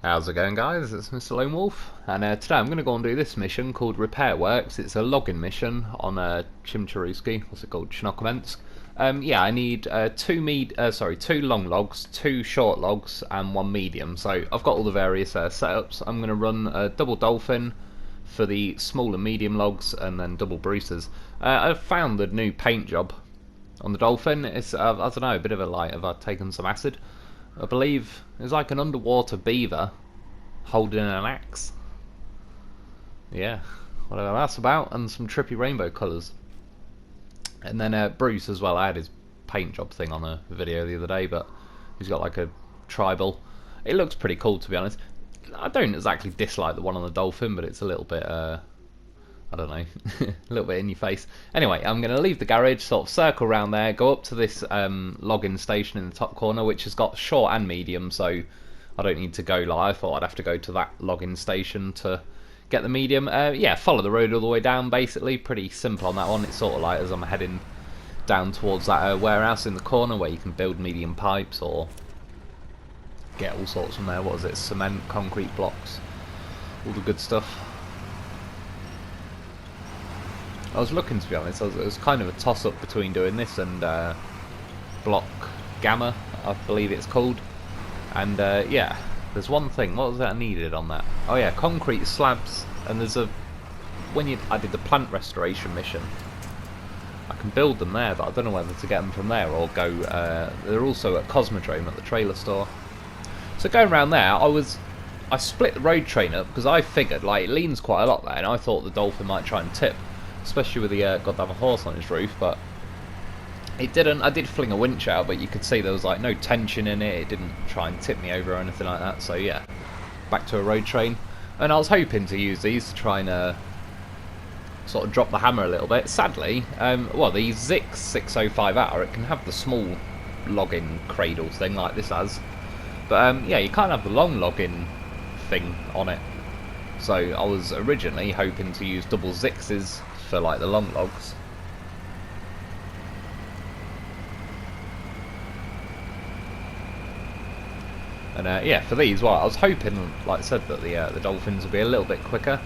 How's it going, guys? It's Mr. Lone Wolf, and today I'm going to go and do this mission called Repair Works. It's a login mission on Chimcharuski. What's it called? Chinokomensk. Yeah, I need two long logs, two short logs, and one medium. So I've got all the various setups. I'm going to run a double Dolphin for the small and medium logs, and then double Brucers. I've found the new paint job on the Dolphin. It's I don't know, a bit of a light. I've taken some acid. I believe it's like an underwater beaver holding an axe. Yeah, whatever that's about, and some trippy rainbow colours. And then Bruce as well. I had his paint job thing on a video the other day, but he's got like a tribal. It looks pretty cool, to be honest. I don't exactly dislike the one on the Dolphin, but it's a little bit I don't know, a little bit in your face. Anyway, I'm going to leave the garage, sort of circle around there, go up to this login station in the top corner, which has got short and medium, so I don't need to go like I thought I'd have to go to that login station to get the medium. Yeah, follow the road all the way down, basically. Pretty simple on that one. It's sort of like as I'm heading down towards that warehouse in the corner where you can build medium pipes or get all sorts from there. What is it? Cement, concrete blocks, all the good stuff. I was looking, to be honest, it was kind of a toss-up between doing this and Block Gamma, I believe it's called. And yeah, there's one thing. What was that I needed on that? Oh yeah, concrete slabs. And there's a I did the plant restoration mission. I can build them there, but I don't know whether to get them from there or go. They're also at Cosmodrome at the trailer store. So going around there, I split the road train up because I figured like it leans quite a lot there, and I thought the Dolphin might try and tip. Especially with the goddamn horse on his roof, but it didn't. I did fling a winch out, but you could see there was like no tension in it. It didn't try and tip me over or anything like that. So yeah, back to a road train. And I was hoping to use these to try and sort of drop the hammer a little bit. Sadly, well, the Zix 605R, it can have the small login cradle thing like this has, but yeah, you can't have the long login thing on it. So I was originally hoping to use double Zixes for like the long logs. And yeah, for these, well, I was hoping, like I said, that the Dolphins would be a little bit quicker.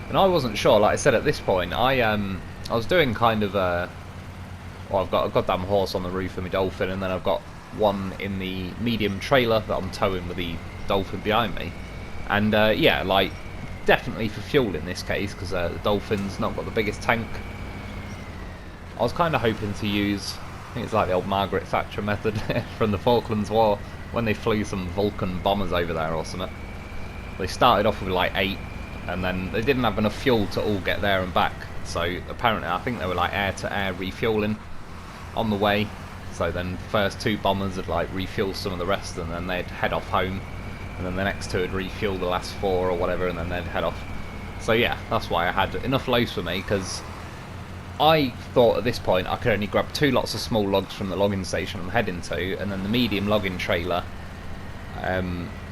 And I wasn't sure, like I said, at this point, I was doing kind of well, I've got a goddamn horse on the roof of my Dolphin, and then I've got one in the medium trailer that I'm towing with the Dolphin behind me. And yeah, like definitely for fuel in this case, because the Dolphin's not got the biggest tank. I was kind of hoping to use, I think it's like the old Margaret Thatcher method from the Falklands War, when they flew some Vulcan bombers over there or something. They started off with like 8, and then they didn't have enough fuel to all get there and back. So apparently, I think they were like air-to-air refueling on the way. So then first 2 bombers would like refuel some of the rest, and then they'd head off home. And then the next 2 would refuel the last 4 or whatever, and then they'd head off. So yeah, that's why I had enough loads for me, because I thought at this point I could only grab 2 lots of small logs from the logging station I'm heading to, and then the medium logging trailer.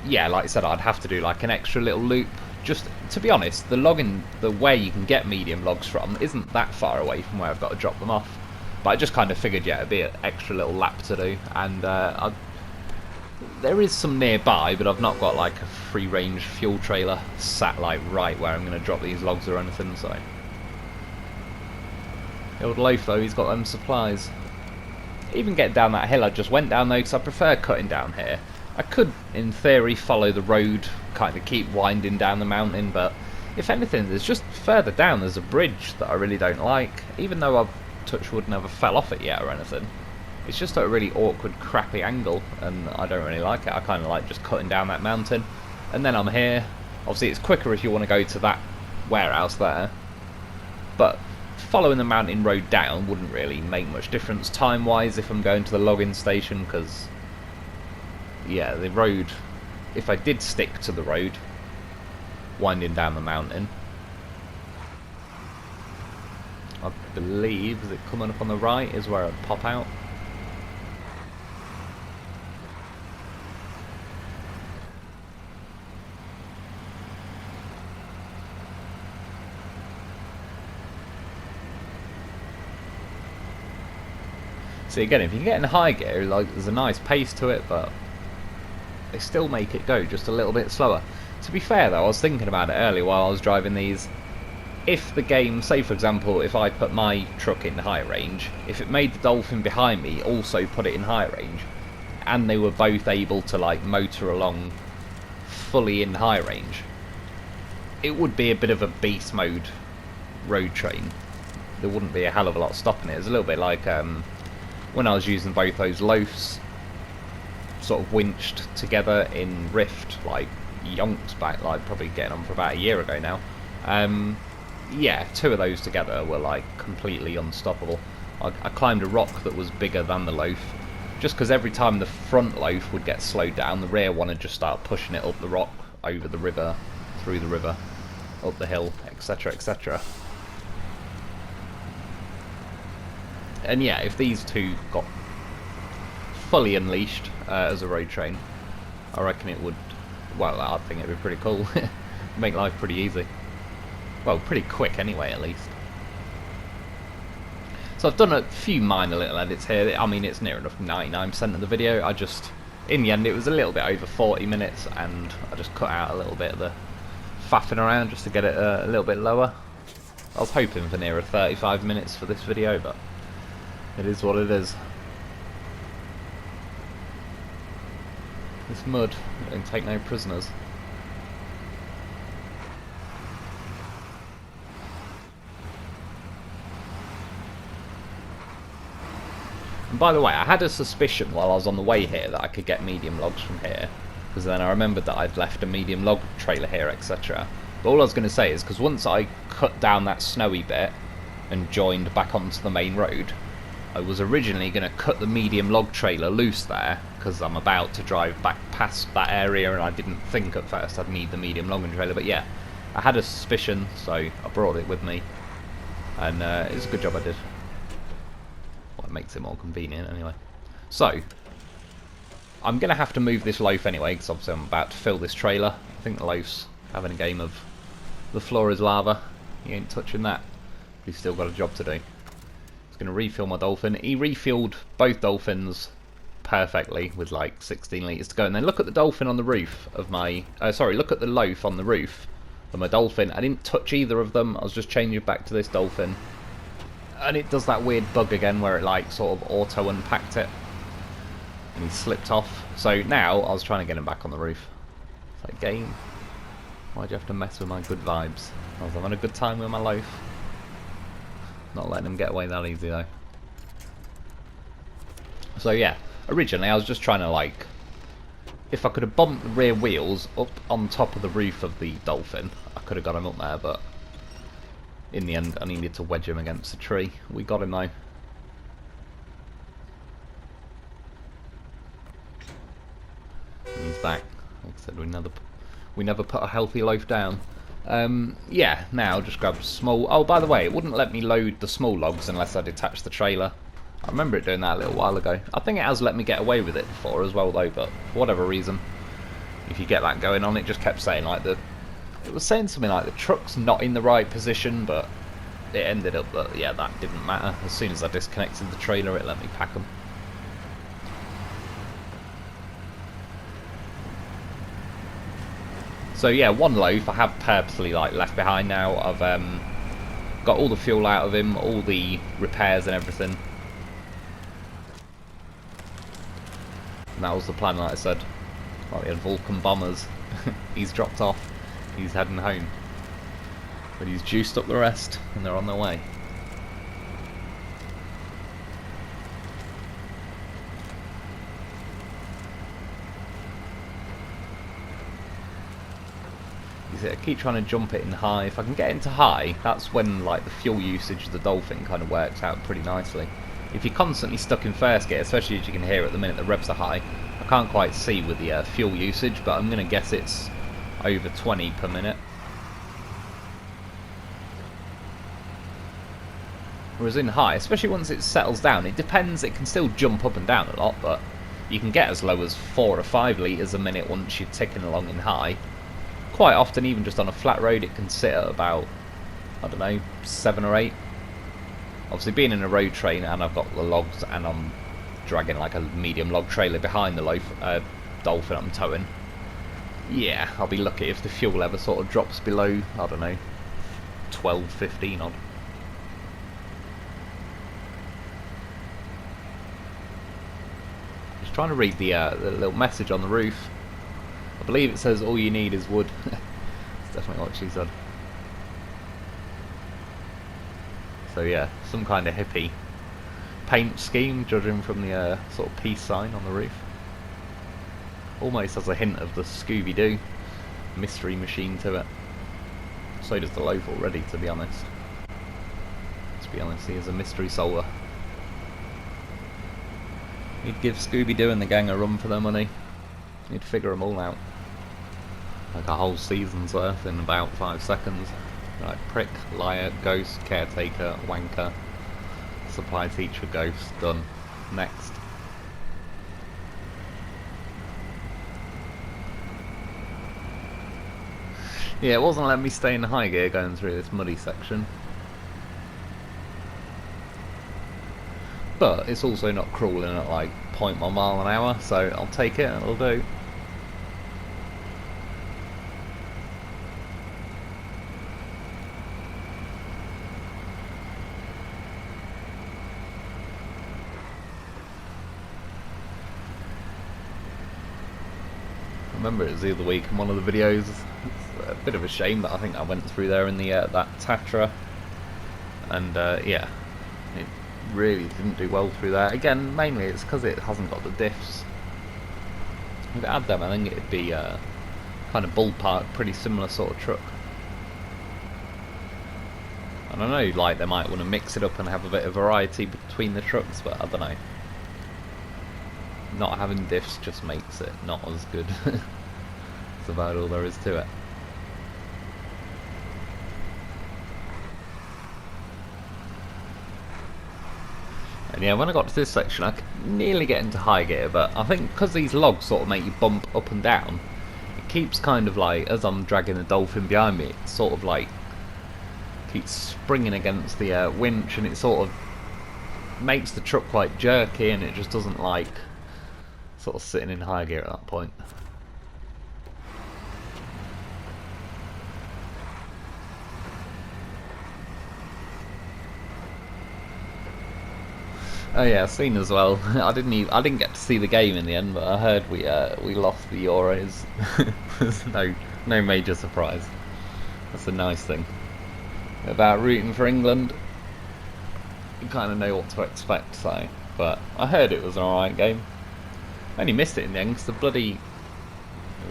Yeah, like I said, I'd have to do like an extra little loop. Just to be honest, the way you can get medium logs from isn't that far away from where I've got to drop them off. But I just kind of figured, yeah, it'd be an extra little lap to do, and there is some nearby, but I've not got like a free-range fuel trailer sat like right where I'm going to drop these logs or anything. So the old loaf though, he's got them supplies. Even getting down that hill I just went down though, because I prefer cutting down here. I could, in theory, follow the road, kind of keep winding down the mountain, but if anything, there's just further down there's a bridge that I really don't like, even though I've touch wood never fell off it yet or anything. It's just at a really awkward, crappy angle, and I don't really like it. I kind of like just cutting down that mountain, and then I'm here. Obviously, it's quicker if you want to go to that warehouse there, but following the mountain road down wouldn't really make much difference time-wise if I'm going to the login station, because, yeah, the road, if I did stick to the road, winding down the mountain, I believe, is it coming up on the right, is where I'd pop out. See, again, if you get in high gear, like, there's a nice pace to it, but they still make it go just a little bit slower. To be fair though, I was thinking about it earlier while I was driving these. If the game, say for example, if I put my truck in high range, if it made the Dolphin behind me also put it in high range, and they were both able to like motor along fully in high range, it would be a bit of a beast mode road train. There wouldn't be a hell of a lot stopping it. It's a little bit like when I was using both those loafs sort of winched together in Rift, like yonks back, like probably getting on for about a year ago now. Yeah, two of those together were like completely unstoppable. I climbed a rock that was bigger than the loaf, just because every time the front loaf would get slowed down, the rear one would just start pushing it up the rock, over the river, through the river, up the hill, etc, etc. And yeah, if these two got fully unleashed as a road train, I reckon it would, well, I think it would be pretty cool. Make life pretty easy. Well, pretty quick anyway, at least. So I've done a few minor little edits here. I mean, it's near enough 99% of the video. I just, in the end, it was a little bit over 40 minutes, and I just cut out a little bit of the faffing around just to get it a little bit lower. I was hoping for nearer 35 minutes for this video, but it is what it is. This mud don't take no prisoners. And by the way, I had a suspicion while I was on the way here that I could get medium logs from here, because then I remembered that I'd left a medium log trailer here, etc. But all I was going to say is, because once I cut down that snowy bit and joined back onto the main road, I was originally going to cut the medium log trailer loose there, because I'm about to drive back past that area, and I didn't think at first I'd need the medium logging trailer. But yeah, I had a suspicion, so I brought it with me, and it's a good job I did. Well, it makes it more convenient anyway. So, I'm going to have to move this loaf anyway, because obviously I'm about to fill this trailer. I think the loaf's having a game of the floor is lava. He ain't touching that. He's still got a job to do. He's going to refill my Dolphin. He refilled both Dolphins perfectly with like 16 litres to go. And then look at the Dolphin on the roof of my... sorry, look at the loaf on the roof of my Dolphin. I didn't touch either of them. I was just changing back to this Dolphin. And it does that weird bug again where it like sort of auto unpacked it. And he slipped off. So now I was trying to get him back on the roof. It's like, game, why'd you have to mess with my good vibes? I was having a good time with my loaf. Not letting him get away that easy though. So yeah, originally I was just trying to like, if I could have bumped the rear wheels up on top of the roof of the Dolphin, I could have got him up there, but in the end I needed to wedge him against the tree. We got him though. He's back. Like I said, we never put a healthy loaf down. Yeah, now just grab small... Oh, by the way, it wouldn't let me load the small logs unless I detached the trailer. I remember it doing that a little while ago. I think it has let me get away with it before as well though, but for whatever reason, if you get that going on, it just kept saying like it was saying something like the truck's not in the right position, but it ended up that, yeah, that didn't matter. As soon as I disconnected the trailer, it let me pack them. So yeah, one loaf I have purposely like left behind now. I've got all the fuel out of him, all the repairs and everything. And that was the plan, like I said. Like we had Vulcan bombers. He's dropped off. He's heading home. But he's juiced up the rest, and they're on their way. I keep trying to jump it in high. If I can get into high, that's when like the fuel usage of the Dolphin kind of works out pretty nicely. If you're constantly stuck in first gear, especially as you can hear at the minute the revs are high, I can't quite see with the fuel usage, but I'm going to guess it's over 20 per minute. Whereas in high, especially once it settles down, it depends, it can still jump up and down a lot, but you can get as low as 4 or 5 litres a minute once you're ticking along in high. Quite often, even just on a flat road, it can sit at about, I don't know, 7 or 8. Obviously, being in a road train and I've got the logs and I'm dragging like a medium log trailer behind the Dolphin I'm towing. Yeah, I'll be lucky if the fuel ever sort of drops below, I don't know, 12, 15 odd. Just trying to read the little message on the roof. I believe it says all you need is wood. That's definitely what she said. So yeah, some kind of hippie paint scheme, judging from the sort of peace sign on the roof. Almost has a hint of the Scooby-Doo mystery machine to it. So does the loaf already, to be honest. Let's be honest, he is a mystery solver. He'd give Scooby-Doo and the gang a run for their money. He'd figure them all out. Like a whole season's worth in about 5 seconds. Right, prick, liar, ghost, caretaker, wanker, supply teacher, ghost, done. Next. Yeah, it wasn't letting me stay in high gear going through this muddy section. But it's also not crawling at like 0.1 mile an hour, so I'll take it, it'll do. I remember it was the other week in one of the videos. It's a bit of a shame that I think I went through there in the that Tatra, and yeah, it really didn't do well through there. Again, mainly it's because it hasn't got the diffs. If it had them, I think it'd be kind of ballpark, pretty similar sort of truck. And I know, like, they might want to mix it up and have a bit of variety between the trucks, but I don't know. Not having diffs just makes it not as good. That's about all there is to it. And yeah, when I got to this section I could nearly get into high gear, but I think because these logs sort of make you bump up and down, it keeps kind of like, as I'm dragging the Dolphin behind me, it sort of like keeps springing against the winch, and it sort of makes the truck quite jerky, and it just doesn't like sort of sitting in high gear at that point. Oh yeah, I've seen as well. I didn't get to see the game in the end, but I heard we lost the Euros. There's no major surprise. That's a nice thing about rooting for England. You kind of know what to expect, so. But I heard it was an alright game. I only missed it in the end because it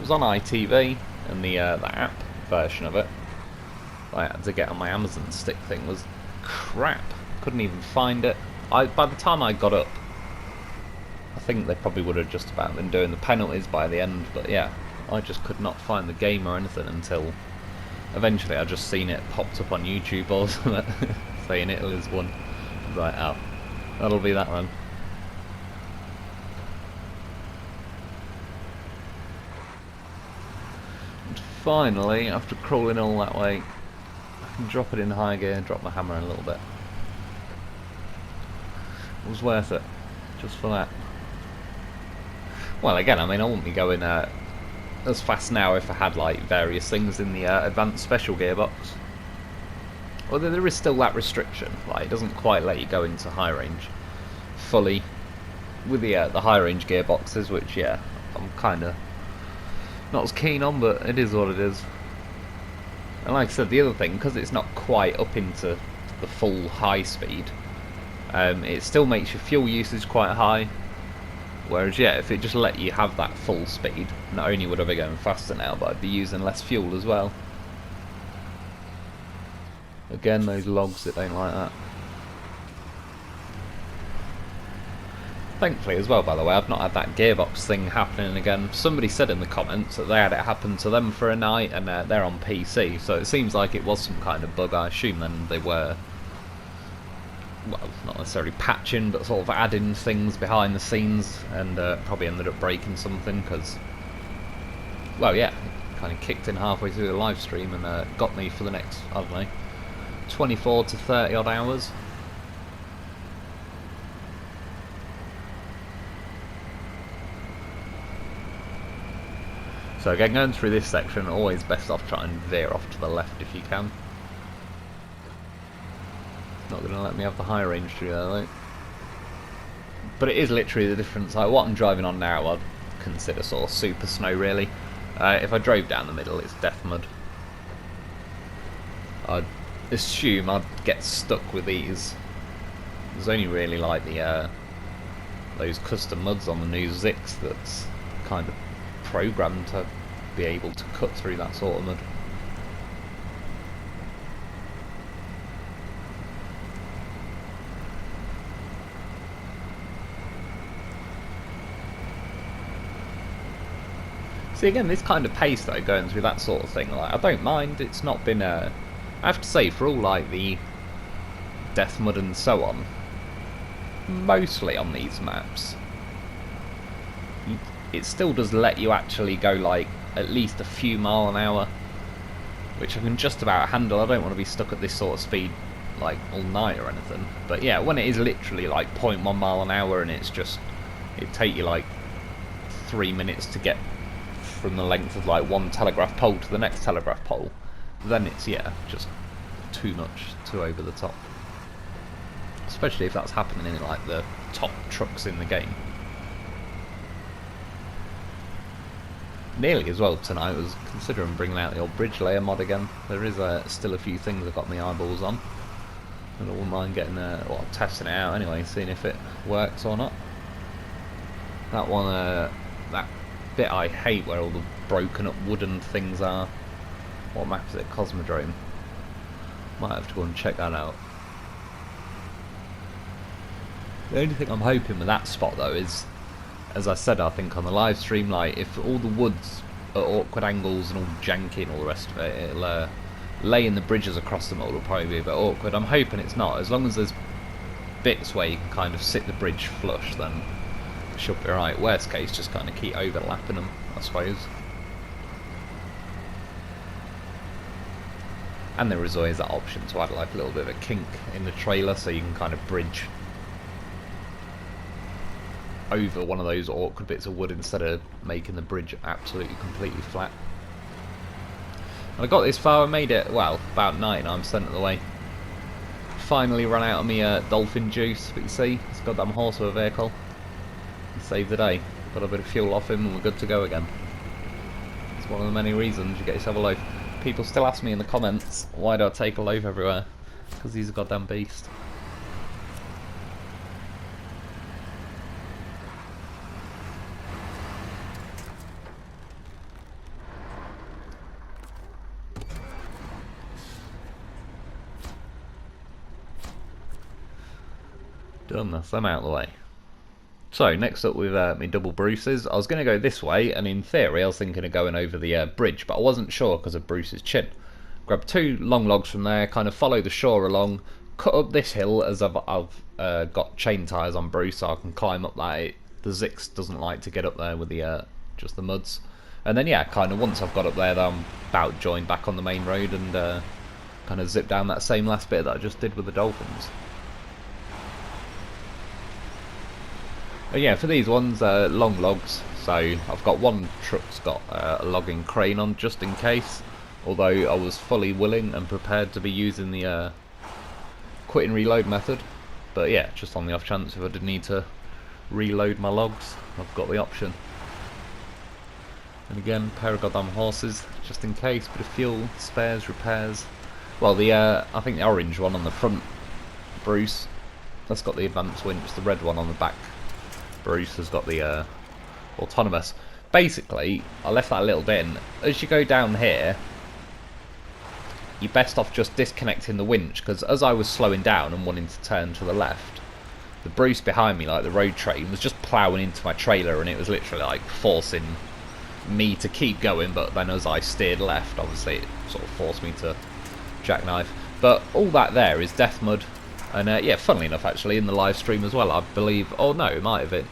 was on ITV, and the app version of it I had to get on my Amazon stick thing was crap. Couldn't even find it. By the time I got up, I think they probably would have just about been doing the penalties by the end, but yeah, I just could not find the game or anything until eventually I just seen it popped up on YouTube or something saying Italy's won. I was like, oh, that'll be that then. And finally, after crawling all that way, I can drop it in high gear and drop my hammer in a little bit. It was worth it, just for that. Well, again, I mean, I wouldn't be going as fast now if I had like various things in the advanced special gearbox. Although there is still that restriction, like it doesn't quite let you go into high range fully with the high range gearboxes, which yeah, I'm kind of not as keen on, but it is what it is. And like I said, the other thing, because it's not quite up into the full high speed, it still makes your fuel usage quite high. Whereas yeah, if it just let you have that full speed, not only would I be going faster now, but I'd be using less fuel as well. Again, those logs that don't like that. Thankfully as well, by the way, I've not had that gearbox thing happening again. Somebody said in the comments that they had it happen to them for a night, and they're on PC, so it seems like it was some kind of bug. I assume then they were, well, not necessarily patching, but sort of adding things behind the scenes, and probably ended up breaking something, because, well, yeah, it kind of kicked in halfway through the live stream and got me for the next, I don't know, 24 to 30 odd hours. So again, going through this section, always best off trying and veer off to the left if you can. It's not going to let me have the high range through there though. But it is literally the difference. Like what I'm driving on now, I'd consider sort of super snow really. If I drove down the middle, it's death mud. I'd assume I'd get stuck with these. There's only really like the those custom muds on the new Zix that's kind of programmed to be able to cut through that sort of mud. See again, this kind of pace though, going through that sort of thing, like I don't mind. It's not been I have to say, for all like the death mud and so on, mostly on these maps, it still does let you actually go like at least a few mile an hour, which I can just about handle. I don't want to be stuck at this sort of speed like all night or anything. But yeah, when it is literally like 0.1 mile an hour and it's just, it'd take you like 3 minutes to get from the length of like one telegraph pole to the next telegraph pole, then it's, yeah, just too much, too over the top. Especially if that's happening in like the top trucks in the game. Nearly as well tonight was considering bringing out the old bridge layer mod again. There is still a few things I've got my eyeballs on. I don't mind getting well, testing it out anyway, seeing if it works or not. That one, that bit I hate where all the broken up wooden things are. What map is it? Cosmodrome. Might have to go and check that out. The only thing I'm hoping with that spot though is, as I said I think on the live stream, like if all the woods are awkward angles and all janky and all the rest of it, it'll laying the bridges across them all will probably be a bit awkward. I'm hoping it's not. As long as there's bits where you can kind of sit the bridge flush, then it should be right. Worst case, just kind of keep overlapping them, I suppose. And there is always that option to add like a little bit of a kink in the trailer so you can kind of bridge over one of those awkward bits of wood instead of making the bridge absolutely completely flat. And I got this far, I made it, well, about 99% of the way. Finally run out of me Dolphin juice, but you see, it's got that horse of a vehicle. Saved the day. Got a bit of fuel off him and we're good to go again. It's one of the many reasons you get yourself a loaf. People still ask me in the comments, why do I take a loaf everywhere? Because he's a goddamn beast. Done, that's them out of the way. So, next up with my double Bruces, I was going to go this way, and in theory I was thinking of going over the bridge, but I wasn't sure because of Bruce's chin. Grab 2 long logs from there, kind of follow the shore along, cut up this hill as I've got chain tyres on Bruce so I can climb up that. The Zix doesn't like to get up there with the just the muds. And then yeah, kind of once I've got up there, then I'm about joined back on the main road and kind of zip down that same last bit that I just did with the Dolphins. But yeah, for these ones, long logs, so I've got one truck's got a logging crane on just in case, although I was fully willing and prepared to be using the quit and reload method. But yeah, just on the off chance if I did need to reload my logs, I've got the option. And again, pair of goddamn horses, just in case, bit of fuel, spares, repairs. Well, the I think the orange one on the front, Bruce, that's got the advanced winch, the red one on the back, Bruce, has got the autonomous. Basically, I left that a little bit in. As you go down here, you're best off just disconnecting the winch, because as I was slowing down and wanting to turn to the left, the Bruce behind me, like the road train, was just ploughing into my trailer, and it was literally like forcing me to keep going, but then as I steered left, obviously it sort of forced me to jackknife. But all that there is death mud, and yeah, funnily enough, actually, in the live stream as well, I believe, oh no, it might have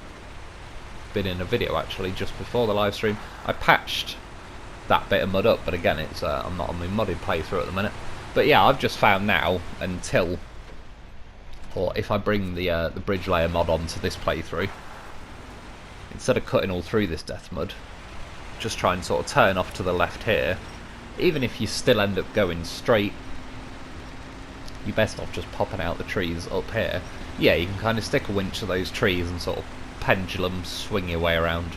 been in a video actually just before the live stream, I patched that bit of mud up, but again, it's I'm not on my modded playthrough at the minute. But yeah, I've just found now, until, or if I bring the bridge layer mod onto this playthrough, instead of cutting all through this death mud, just try and sort of turn off to the left here, even if you still end up going straight, you're best off just popping out the trees up here. Yeah, you can kind of stick a winch to those trees and sort of pendulum swing your way around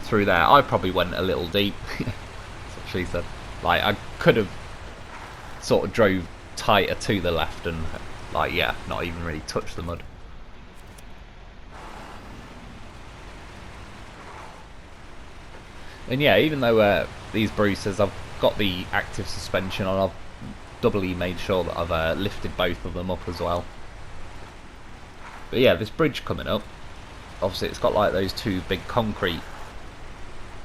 through there. I probably went a little deep. That's what she said. Like, I could have sort of drove tighter to the left and, like, yeah, not even really touched the mud. And yeah, even though these Bruces, I've got the active suspension on, I've doubly made sure that I've lifted both of them up as well. But yeah, this bridge coming up, obviously it's got like those two big concrete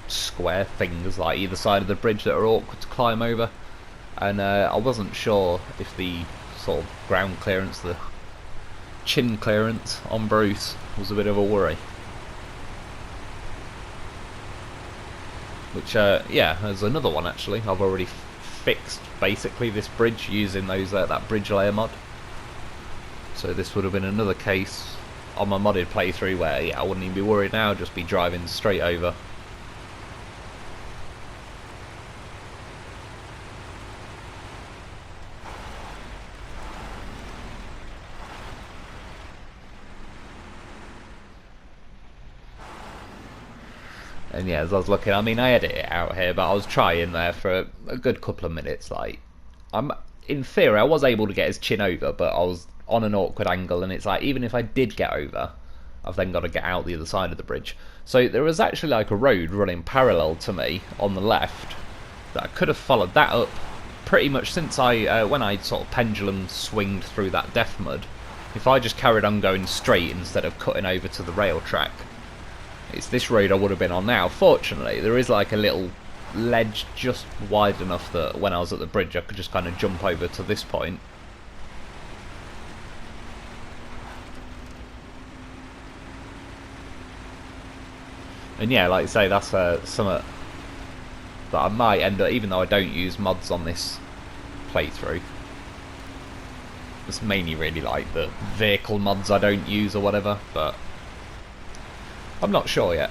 square things like either side of the bridge that are awkward to climb over, and I wasn't sure if the sort of ground clearance, the chin clearance on Bruce was a bit of a worry. Which, yeah, there's another one actually. I've already fixed basically this bridge using those that bridge layer mod. So this would have been another case on my modded playthrough where, yeah, I wouldn't even be worried now, I'd just be driving straight over. And yeah, as I was looking, I mean, I edit it out here, but I was trying there for a good couple of minutes. Like, in theory, I was able to get his chin over, but I was on an awkward angle, and it's like, even if I did get over, I've then got to get out the other side of the bridge. So there was actually like a road running parallel to me on the left that I could have followed that up pretty much since when I sort of pendulum swinged through that death mud. If I just carried on going straight instead of cutting over to the rail track, it's this road I would have been on now. Fortunately, there is like a little ledge just wide enough that when I was at the bridge I could just kind of jump over to this point. And yeah, like I say, that's something that I might end up, even though I don't use mods on this playthrough. It's mainly really like the vehicle mods I don't use or whatever, but I'm not sure yet.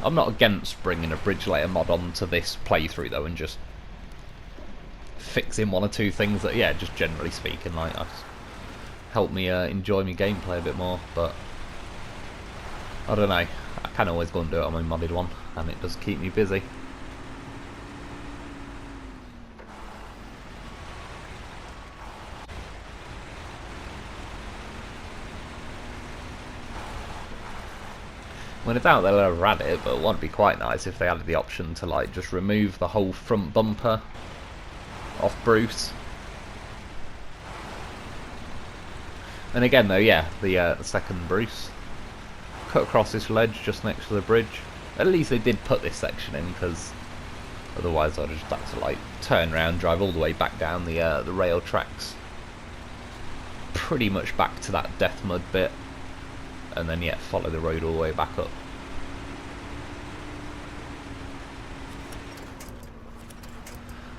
I'm not against bringing a bridge layer mod onto this playthrough though, and just fixing one or two things that, yeah, just generally speaking, like, help me enjoy my gameplay a bit more. But I don't know, I can always go and do it on my modded one, and it does keep me busy. When I doubt they'll ever add it, but it would be quite nice if they added the option to like just remove the whole front bumper off Bruce. And again though, yeah, the second Bruce cut across this ledge just next to the bridge. At least they did put this section in, because otherwise I'd just have to like turn around, drive all the way back down the rail tracks, pretty much back to that death mud bit, and then yeah, follow the road all the way back up.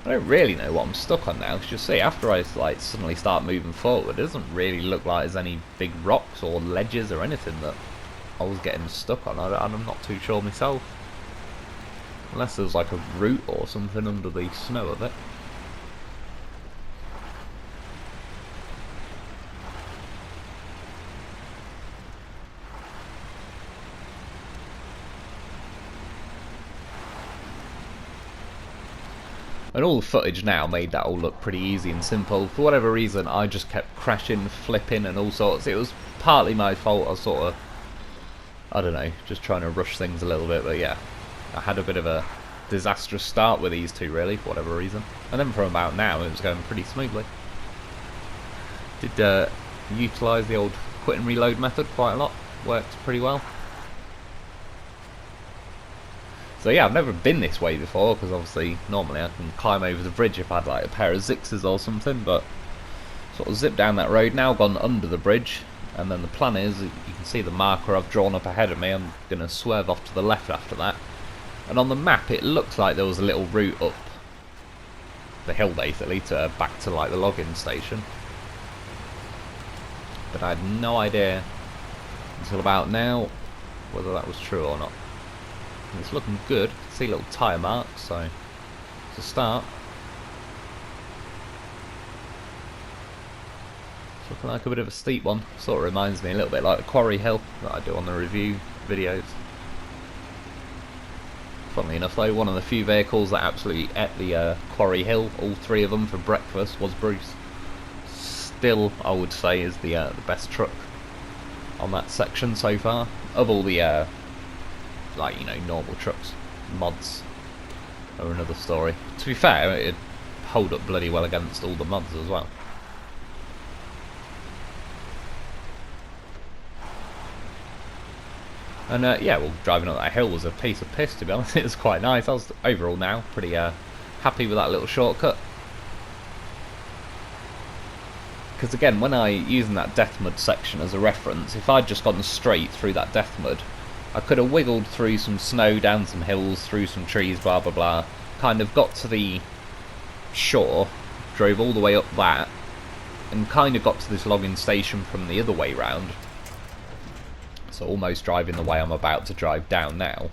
I don't really know what I'm stuck on now, because you see, after I like suddenly start moving forward, it doesn't really look like there's any big rocks or ledges or anything that I was getting stuck on. I'm not too sure myself, unless there's like a root or something under the snow of it. And all the footage now made that all look pretty easy and simple. For whatever reason, I just kept crashing, flipping and all sorts. It was partly my fault. I was sort of, I don't know, just trying to rush things a little bit. But yeah, I had a bit of a disastrous start with these two, really, for whatever reason. And then from about now, it was going pretty smoothly. Did utilise the old quit and reload method quite a lot. Worked pretty well. So yeah, I've never been this way before, because obviously normally I can climb over the bridge if I had like a pair of Zixes or something, but sort of zip down that road now, gone under the bridge, and then the plan is, you can see the marker I've drawn up ahead of me, I'm going to swerve off to the left after that. And on the map it looks like there was a little route up the hill basically to back to like the login station, but I had no idea until about now whether that was true or not. It's looking good. See little tyre marks, so it's a start. It's looking like a bit of a steep one. Sort of reminds me a little bit like the Quarry Hill that I do on the review videos. Funnily enough though, one of the few vehicles that absolutely ate the Quarry Hill, all three of them for breakfast, was Bruce. Still, I would say, is the best truck on that section so far. Of all the like, you know, normal trucks. Mods are another story. To be fair, it'd hold up bloody well against all the mods as well. And yeah, well, driving up that hill was a piece of piss, to be honest. It was quite nice. I was overall now pretty happy with that little shortcut. Because again, when I using that death mud section as a reference, if I'd just gone straight through that death mud, I could have wiggled through some snow, down some hills, through some trees, blah blah blah, kind of got to the shore, drove all the way up that, and kind of got to this logging station from the other way round. So almost driving the way I'm about to drive down now.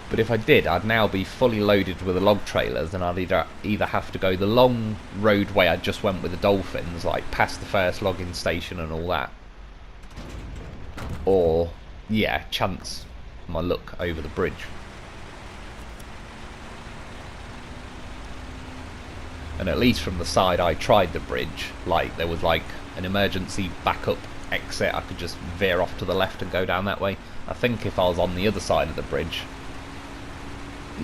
But if I did, I'd now be fully loaded with the log trailers, and I'd either have to go the long roadway I just went with the Dolphins, like past the first logging station and all that, or yeah, chance my luck over the bridge. And at least from the side I tried the bridge, like there was like an emergency backup exit. I could just veer off to the left and go down that way. I think if I was on the other side of the bridge,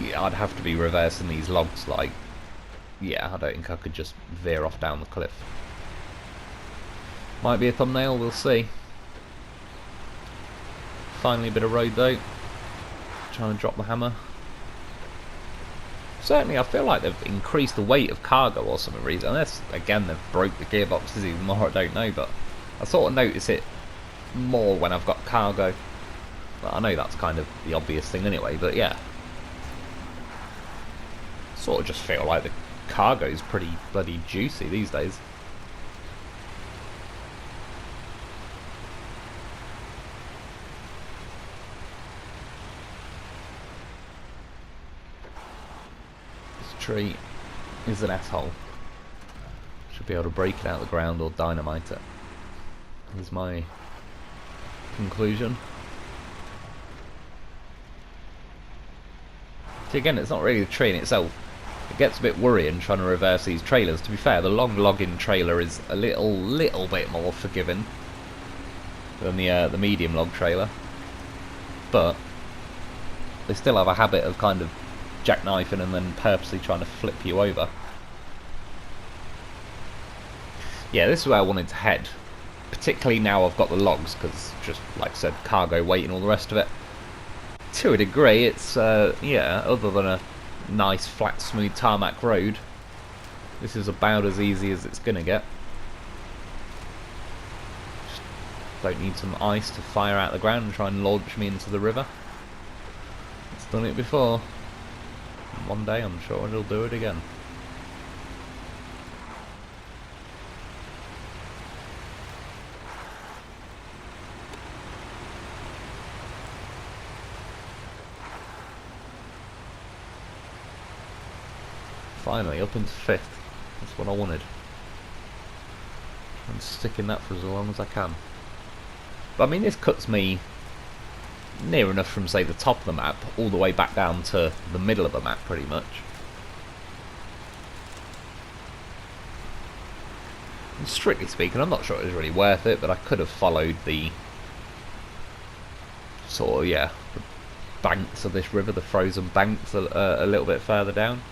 yeah, I'd have to be reversing these logs. Like, yeah, I don't think I could just veer off down the cliff. Might be a thumbnail, we'll see. Finally a bit of road though. Trying to drop the hammer. Certainly I feel like they've increased the weight of cargo or some reason. Unless, again, they've broke the gearboxes even more, I don't know. But I sort of notice it more when I've got cargo. Well, I know that's kind of the obvious thing anyway, but yeah. Sort of just feel like the cargo's pretty bloody juicy these days. This tree is an asshole. Should be able to break it out of the ground or dynamite it. Is my conclusion. See, again, it's not really the tree in itself. It gets a bit worrying trying to reverse these trailers. To be fair, the long logging trailer is a little bit more forgiving than the medium log trailer, but they still have a habit of kind of jackknifing and then purposely trying to flip you over. Yeah, this is where I wanted to head, particularly now I've got the logs, because just like I said, cargo weight and all the rest of it. To a degree, it's yeah, other than a nice flat smooth tarmac road, this is about as easy as it's gonna get. Just don't need some ice to fire out the ground and try and launch me into the river. It's done it before. One day I'm sure it'll do it again. Finally, up into 5th. That's what I wanted. I'm sticking that for as long as I can. But I mean, this cuts me near enough from, say, the top of the map all the way back down to the middle of the map, pretty much. And strictly speaking, I'm not sure it was really worth it, but I could have followed the sort of, yeah, the banks of this river, the frozen banks, a little bit further down.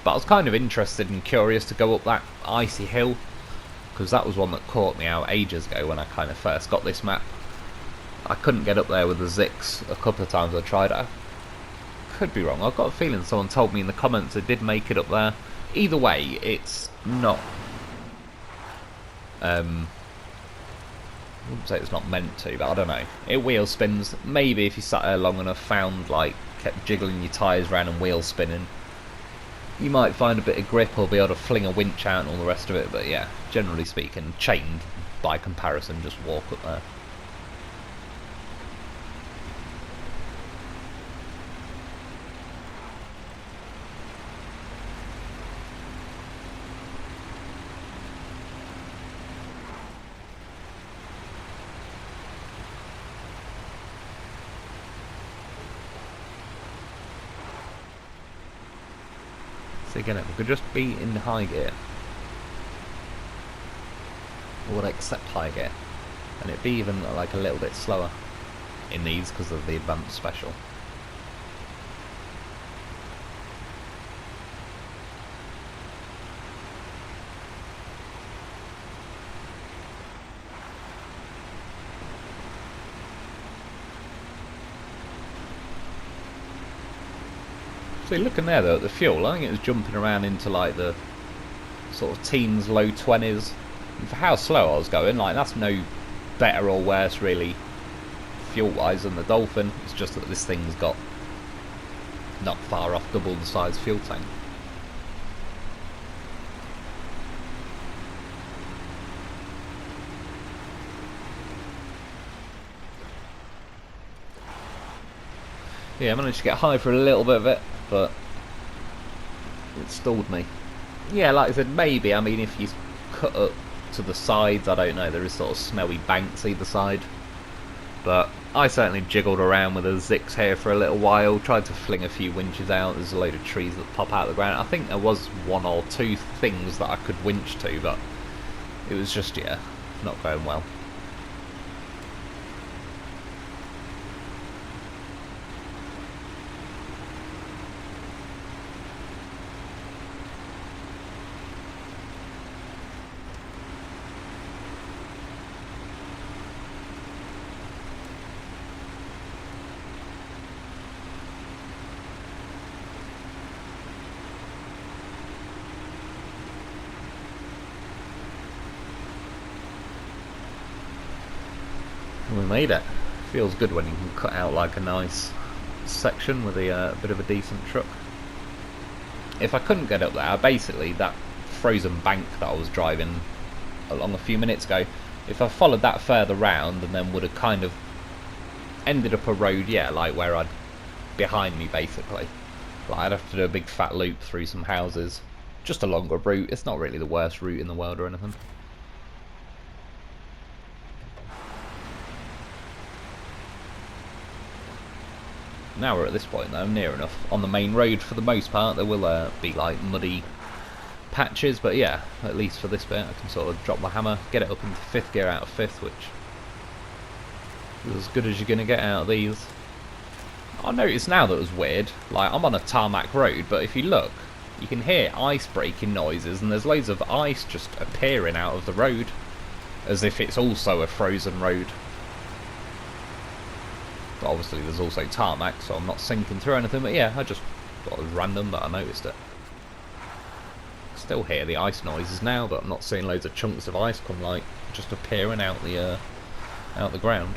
But I was kind of interested and curious to go up that icy hill, because that was one that caught me out ages ago when I kind of first got this map. I couldn't get up there with the Zix a couple of times I tried it. I could be wrong. I've got a feeling someone told me in the comments it did make it up there. Either way, it's not... I wouldn't say it's not meant to, but I don't know. It wheel spins. Maybe if you sat there long enough, found, like, kept jiggling your tyres around and wheel spinning, you might find a bit of grip or be able to fling a winch out and all the rest of it, but yeah, generally speaking, chained by comparison, just walk up there. So again, we could just be in high gear. Or would accept high gear. And it'd be even like a little bit slower in these because of the advanced special. So looking there though at the fuel, I think it was jumping around into like the sort of teens, low 20s. And for how slow I was going, like that's no better or worse really fuel wise than the Dolphin. It's just that this thing's got not far off double the size fuel tank. Yeah, I managed to get high for a little bit of it, but it stalled me. Yeah, like I said, maybe, I mean, if you cut up to the sides, I don't know, there is sort of snowy banks either side. But I certainly jiggled around with a Zix here for a little while, tried to fling a few winches out. There's a load of trees that pop out of the ground. I think there was one or two things that I could winch to, but it was just, yeah, not going well. We made it. Feels good when you can cut out like a nice section with a bit of a decent truck. If I couldn't get up there, basically that frozen bank that I was driving along a few minutes ago, if I followed that further round and then would have kind of ended up a road, yeah, like where I'd behind me basically. Like I'd have to do a big fat loop through some houses. Just a longer route. It's not really the worst route in the world or anything. Now we're at this point though, near enough on the main road for the most part. There will be like muddy patches, but yeah, at least for this bit I can sort of drop the hammer, get it up into 5th gear out of 5th, which is as good as you're going to get out of these. I noticed now that it was weird, like I'm on a tarmac road, but if you look, you can hear ice breaking noises and there's loads of ice just appearing out of the road, as if it's also a frozen road. But obviously there's also tarmac, so I'm not sinking through anything, but yeah, I just thought it was random that I noticed it. Still hear the ice noises now, but I'm not seeing loads of chunks of ice come like just appearing out the ground.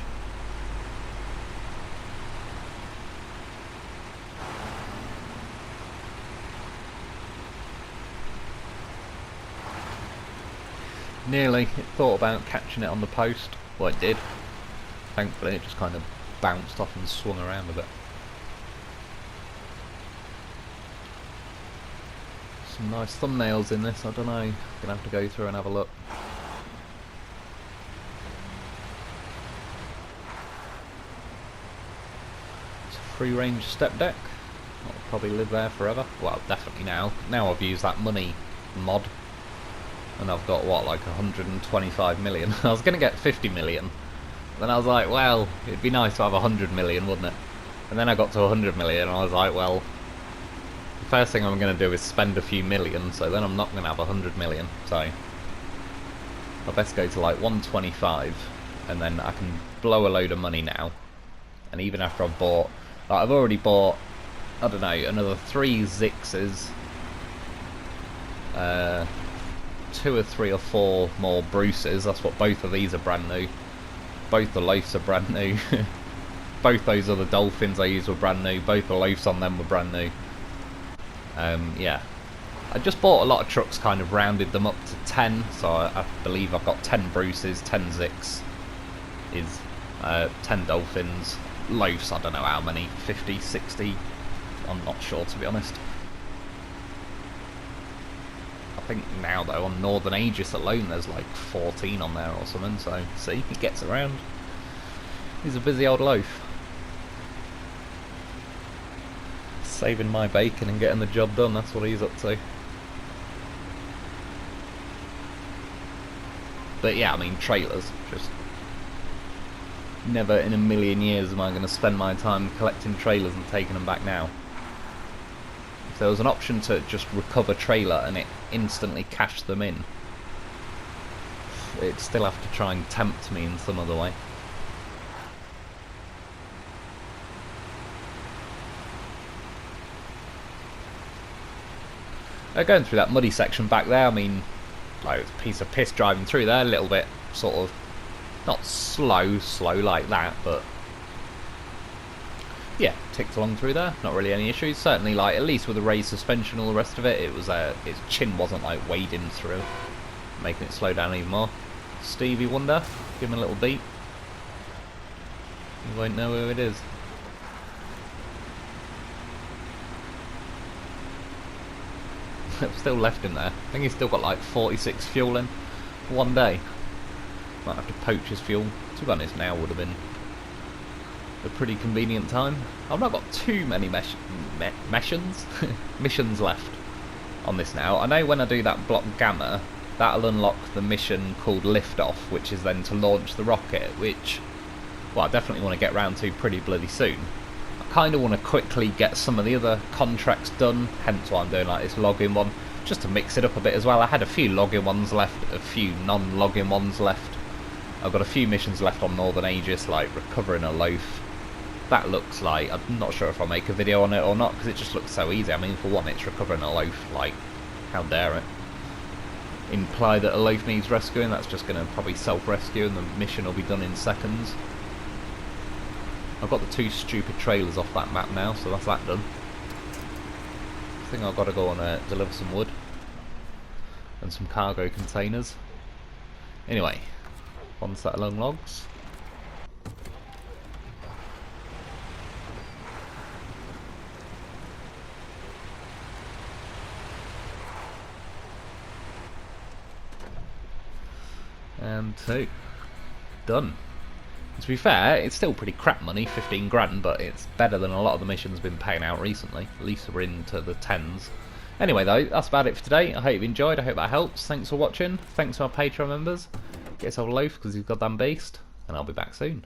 Nearly, it thought about catching it on the post. Well, it did. Thankfully, it just kind of bounced off and swung around a bit. Some nice thumbnails in this, I don't know. Gonna have to go through and have a look. It's a free range step deck. I'll probably live there forever. Well, definitely now. Now I've used that money mod. And I've got, what, like 125 million? I was going to get 50 million. Then I was like, well, it'd be nice to have 100 million, wouldn't it? And then I got to 100 million and I was like, well, the first thing I'm going to do is spend a few million, so then I'm not going to have 100 million. So I best go to like 125 and then I can blow a load of money now. And even after I've bought, like I've already bought, I don't know, another 3 Zixes, 2 or 3 or 4 more Bruces. That's what both of these are brand new. Both the loafs are brand new. Both those other Dolphins I used were brand new. Both the loafs on them were brand new. Yeah. I just bought a lot of trucks, kind of rounded them up to 10. So I believe I've got 10 Bruces, 10 Zix, is 10 Dolphins. Loafs, I don't know how many, 50, 60. I'm not sure, to be honest. I think now though on Northern Aegis alone there's like 14 on there or something, so see, he gets around. He's a busy old loaf. saving my bacon and getting the job done, that's what he's up to. But yeah, I mean, trailers, just never in a million years am I going to spend my time collecting trailers and taking them back now. If there was an option to just recover trailer and it instantly cash them in, it'd still have to try and tempt me in some other way. Going through that muddy section back there, I mean, like, it's a piece of piss driving through there, a little bit sort of, not slow like that, but yeah, ticked along through there, not really any issues. Certainly, like, at least with the raised suspension and all the rest of it, it was its chin wasn't like wading through, making it slow down even more. Stevie Wonder, give him a little beat. You won't know who it is. Still left him there. I think he's still got like 46 fuel in one day. Might have to poach his fuel. To be honest, now would have been a pretty convenient time. I've not got too many missions left on this now. I know when I do that block gamma, that'll unlock the mission called Liftoff, which is then to launch the rocket, which, well, I definitely want to get round to pretty bloody soon. I kind of want to quickly get some of the other contracts done, hence why I'm doing like this login one, just to mix it up a bit as well. I had a few login ones left, a few non-login ones left. I've got a few missions left on Northern Aegis, like recovering a loaf. That looks like, I'm not sure if I'll make a video on it or not, because it just looks so easy. I mean, for one, it's recovering a loaf, like, how dare it imply that a loaf needs rescuing. That's just going to probably self-rescue and the mission will be done in seconds. I've got the two stupid trailers off that map now, so that's that done. I think I've got to go and deliver some wood and some cargo containers. Anyway, one set of long logs. And two. Done. To be fair, it's still pretty crap money, 15 grand, but it's better than a lot of the missions been paying out recently. At least we're into the tens. Anyway though, that's about it for today. I hope you've enjoyed, I hope that helps. Thanks for watching, thanks to our Patreon members. Get yourself a loaf because he's goddamn beast, and I'll be back soon.